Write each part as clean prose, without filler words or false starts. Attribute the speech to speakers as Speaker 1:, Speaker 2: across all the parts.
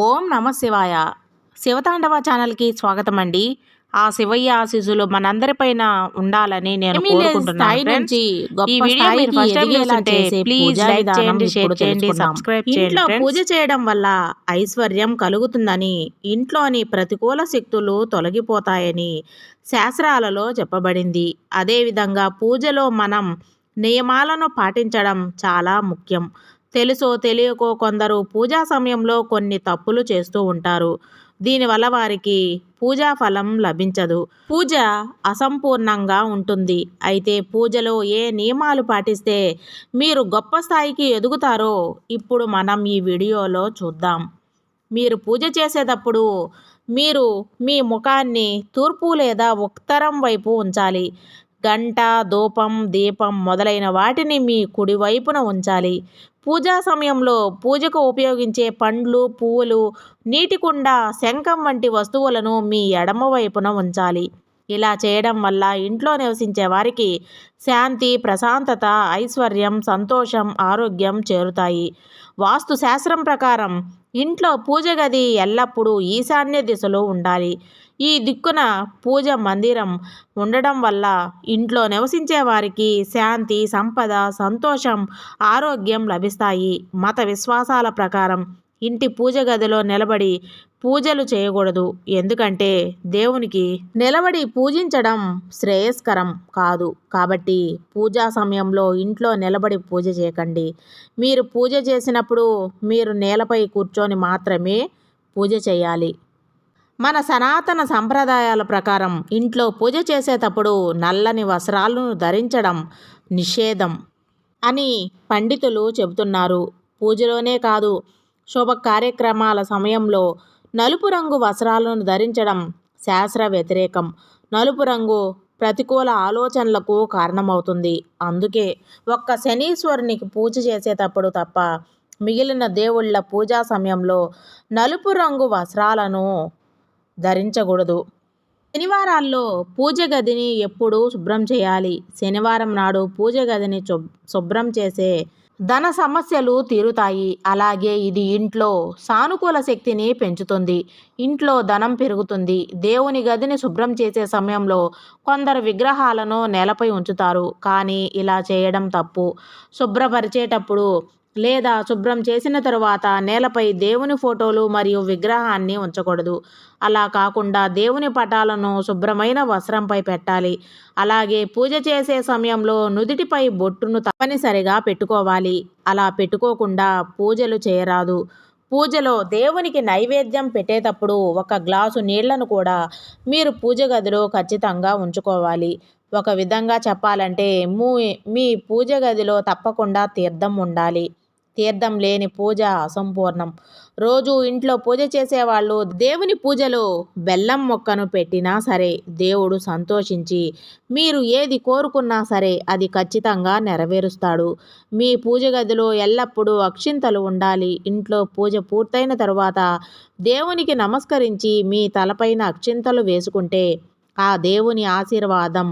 Speaker 1: ఓం నమ శివాయ. శివతాండవ ఛానల్కి స్వాగతం అండి. ఆ శివయ్య ఆశీస్సులు మనందరిపైన ఉండాలని నేను కోరుకుంటున్నాను ఫ్రెండ్స్. ఈ వీడియో మీరు ఫస్ట్ టైం చూస్తుంటే ప్లీజ్ లైక్ చేయండి, షేర్ చేయండి, సబ్స్క్రైబ్ చేయండి. ఇంట్లో పూజ చేయడం వల్ల ఐశ్వర్యం కలుగుతుందని, ఇంట్లోని ప్రతికూల శక్తులు తొలగిపోతాయని శాస్త్రాలలో చెప్పబడింది. అదేవిధంగా పూజలో మనం నియమాలను పాటించడం చాలా ముఖ్యం. తెలుసో తెలియకో కొందరు పూజా సమయంలో కొన్ని తప్పులు చేస్తూ ఉంటారు. దీనివల్ల వారికి పూజా ఫలం లభించదు. పూజ అసంపూర్ణంగా ఉంటుంది. అయితే పూజలో ఏ నియమాలు పాటిస్తే మీరు గొప్ప స్థాయికి ఎదుగుతారో ఇప్పుడు మనం ఈ వీడియోలో చూద్దాం. మీరు పూజ చేసేటప్పుడు మీరు మీ ముఖాన్ని తూర్పు లేదా ఉత్తరం వైపు ఉంచాలి. గంట, ధూపం, దీపం మొదలైన వాటిని మీ కుడివైపున ఉంచాలి. పూజా సమయంలో పూజకు ఉపయోగించే పండ్లు, పువ్వులు, నీటి కుండ, శంఖం వంటి వస్తువులను మీ ఎడమ వైపున ఉంచాలి. ఇలా చేయడం వల్ల ఇంట్లో నివసించే వారికి శాంతి, ప్రశాంతత, ఐశ్వర్యం, సంతోషం, ఆరోగ్యం చేరుతాయి. వాస్తు శాస్త్రం ప్రకారం ఇంట్లో పూజ గది ఎల్లప్పుడూ ఈశాన్య దిశలో ఉండాలి. ఈ దిక్కున పూజ మందిరం ఉండడం వల్ల ఇంట్లో నివసించే వారికి శాంతి, సంపద, సంతోషం, ఆరోగ్యం లభిస్తాయి. మత విశ్వాసాల ప్రకారం ఇంటి పూజ గదిలో నిలబడి పూజలు చేయకూడదు. ఎందుకంటే దేవునికి నిలబడి పూజించడం శ్రేయస్కరం కాదు. కాబట్టి పూజా సమయంలో ఇంట్లో నిలబడి పూజ చేయకండి. మీరు పూజ చేసినప్పుడు మీరు నేలపై కూర్చొని మాత్రమే పూజ చేయాలి. మన సనాతన సంప్రదాయాల ప్రకారం ఇంట్లో పూజ చేసేటప్పుడు నల్లని వస్త్రాలను ధరించడం నిషేధం అని పండితులు చెబుతున్నారు. పూజలోనే కాదు, శుభ కార్యక్రమాల సమయంలో నలుపు రంగు వస్త్రాలను ధరించడం శాస్త్ర వ్యతిరేకం. నలుపు రంగు ప్రతికూల ఆలోచనలకు కారణమవుతుంది. అందుకే ఒక్క శనీశ్వరునికి పూజ చేసేటప్పుడు తప్ప మిగిలిన దేవుళ్ళ పూజా సమయంలో నలుపు రంగు వస్త్రాలను ధరించకూడదు. శనివారాల్లో పూజ గదిని ఎప్పుడూ శుభ్రం చేయాలి. శనివారం నాడు పూజ గదిని శుభ్రం చేసే ధన సమస్యలు తీరుతాయి. అలాగే ఇది ఇంట్లో సానుకూల శక్తిని పెంచుతుంది. ఇంట్లో ధనం పెరుగుతుంది. దేవుని గదిని శుభ్రం చేసే సమయంలో కొందరు విగ్రహాలను నేలపై ఉంచుతారు. కానీ ఇలా చేయడం తప్పు. శుభ్రపరిచేటప్పుడు లేదా శుభ్రం చేసిన తరువాత నేలపై దేవుని ఫోటోలు మరియు విగ్రహాన్ని ఉంచకూడదు. అలా కాకుండా దేవుని పటాలను శుభ్రమైన వస్త్రంపై పెట్టాలి. అలాగే పూజ చేసే సమయంలో నుదిటిపై బొట్టును తప్పనిసరిగా పెట్టుకోవాలి. అలా పెట్టుకోకుండా పూజలు చేయరాదు. పూజలో దేవునికి నైవేద్యం పెట్టేటప్పుడు ఒక గ్లాసు నీళ్లను కూడా మీరు పూజ గదిలో ఖచ్చితంగా ఉంచుకోవాలి. ఒక విధంగా చెప్పాలంటే మీ పూజ గదిలో తప్పకుండా తీర్థం ఉండాలి. తీర్థం లేని పూజ అసంపూర్ణం. రోజు ఇంట్లో పూజ చేసేవాళ్ళు దేవుని పూజలో బెల్లం మొక్కను పెట్టినా సరే దేవుడు సంతోషించి మీరు ఏది కోరుకున్నా సరే అది ఖచ్చితంగా నెరవేరుస్తాడు. మీ పూజ గదిలో ఎల్లప్పుడూ అక్షింతలు ఉండాలి. ఇంట్లో పూజ పూర్తయిన తరువాత దేవునికి నమస్కరించి మీ తలపైన అక్షింతలు వేసుకుంటే ఆ దేవుని ఆశీర్వాదం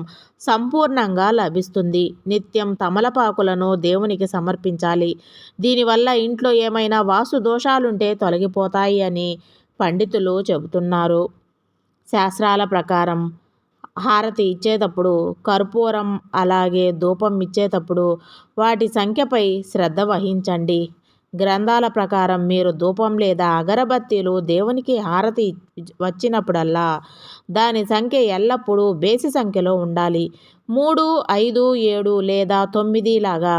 Speaker 1: సంపూర్ణంగా లభిస్తుంది. నిత్యం తమలపాకులను దేవునికి సమర్పించాలి. దీనివల్ల ఇంట్లో ఏమైనా వాస్తు దోషాలుంటే తొలగిపోతాయి అని పండితులు చెబుతున్నారు. శాస్త్రాల ప్రకారం హారతి ఇచ్చేటప్పుడు కర్పూరం అలాగే ధూపం ఇచ్చేటప్పుడు వాటి సంఖ్యపై శ్రద్ధ వహించండి. గ్రంథాల ప్రకారం మీరు ధూపం లేదా అగరబత్తీలు దేవునికి హారతి వచ్చినప్పుడల్లా దాని సంఖ్య ఎల్లప్పుడూ బేసి సంఖ్యలో ఉండాలి. 3, 5, 7 లేదా 9 లాగా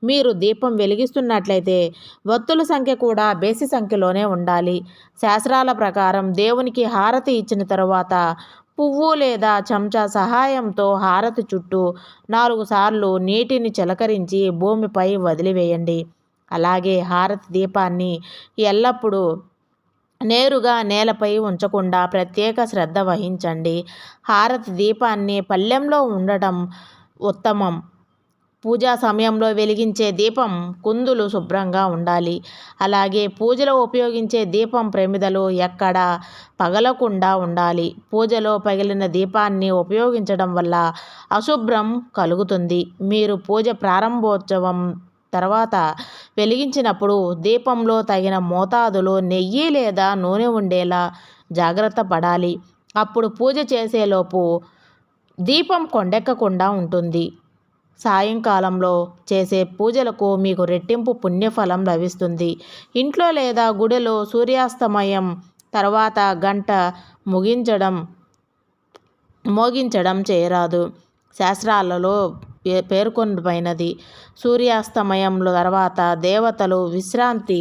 Speaker 1: మీరు దీపం వెలిగిస్తున్నట్లయితే వత్తుల సంఖ్య కూడా బేసి సంఖ్యలోనే ఉండాలి. శాస్త్రాల ప్రకారం దేవునికి హారతి ఇచ్చిన తరువాత పువ్వు లేదా చెంచా సహాయంతో హారతి చుట్టూ 4 సార్లు నీటిని చిలకరించి భూమిపై వదిలివేయండి. అలాగే హారతి దీపాన్ని ఎల్లప్పుడూ నేరుగా నేలపై ఉంచకుండా ప్రత్యేక శ్రద్ధ వహించండి. హారతి దీపాన్ని పళ్ళెంలో ఉండటం ఉత్తమం. పూజా సమయంలో వెలిగించే దీపం కుందులు శుభ్రంగా ఉండాలి. అలాగే పూజలో ఉపయోగించే దీపం ప్రమిదలు ఎక్కడా పగలకుండా ఉండాలి. పూజలో పగిలిన దీపాన్ని ఉపయోగించడం వల్ల అశుభ్రం కలుగుతుంది. మీరు పూజ ప్రారంభోత్సవం తర్వాత వెలిగించినప్పుడు దీపంలో తగిన మోతాదులో నెయ్యి లేదా నూనె ఉండేలా జాగ్రత్త పడాలి. అప్పుడు పూజ చేసేలోపు దీపం కొండెక్కకుండా ఉంటుంది. సాయంకాలంలో చేసే పూజలకు మీకు రెట్టింపు పుణ్యఫలం లభిస్తుంది. ఇంట్లో లేదా గుడిలో సూర్యాస్తమయం తర్వాత గంట మోగించడం చేయరాదు. శాస్త్రాలలో పేర్కొనబడినది. సూర్యాస్తమయంలో తర్వాత దేవతలు విశ్రాంతి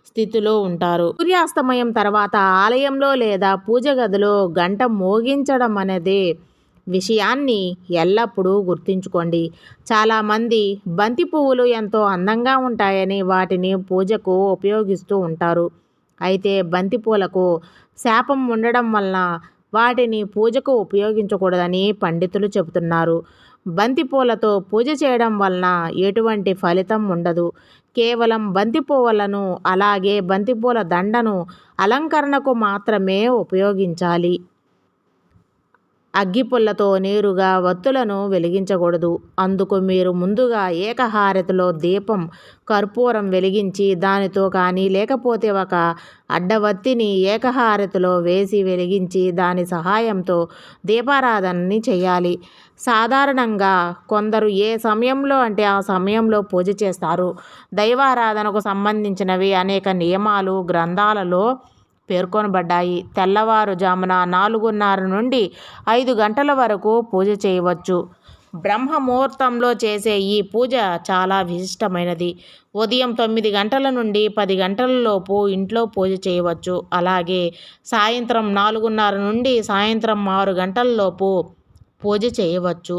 Speaker 1: స్థితిలో ఉంటారు. సూర్యాస్తమయం తర్వాత ఆలయంలో లేదా పూజ గదిలో గంట మోగించడం అనేది విషయాన్ని ఎల్లప్పుడూ గుర్తుంచుకోండి. చాలామంది బంతి పువ్వులు ఎంతో అందంగా ఉంటాయని వాటిని పూజకు ఉపయోగిస్తూ ఉంటారు. అయితే బంతి పూలకు శాపం ఉండడం వలన వాటిని పూజకు ఉపయోగించకూడదని పండితులు చెబుతున్నారు. బంతి పూలతో పూజ చేయడం వలన ఎటువంటి ఫలితం ఉండదు. కేవలం బంతి పువ్వులను అలాగే బంతిపూల దండను అలంకరణకు మాత్రమే ఉపయోగించాలి. అగ్గిపుల్లతో నేరుగా వత్తులను వెలిగించకూడదు. అందుకు మీరు ముందుగా ఏకహారతిలో దీపం కర్పూరం వెలిగించి దానితో కానీ లేకపోతే ఒక అడ్డవత్తిని ఏకహారతిలో వేసి వెలిగించి దాని సహాయంతో దీపారాధనని చేయాలి. సాధారణంగా కొందరు ఏ సమయంలో అంటే ఆ సమయంలో పూజ చేస్తారు. దైవారాధనకు సంబంధించినవి అనేక నియమాలు గ్రంథాలలో పేర్కొనబడ్డాయి. తెల్లవారుజామున 4:30 నుండి 5 గంటల వరకు పూజ చేయవచ్చు. బ్రహ్మముహూర్తంలో చేసే ఈ పూజ చాలా విశిష్టమైనది. ఉదయం 9 గంటల నుండి 10 గంటలలోపు ఇంట్లో పూజ చేయవచ్చు. అలాగే సాయంత్రం 4:30 నుండి సాయంత్రం 6 గంటలలోపు పూజ చేయవచ్చు.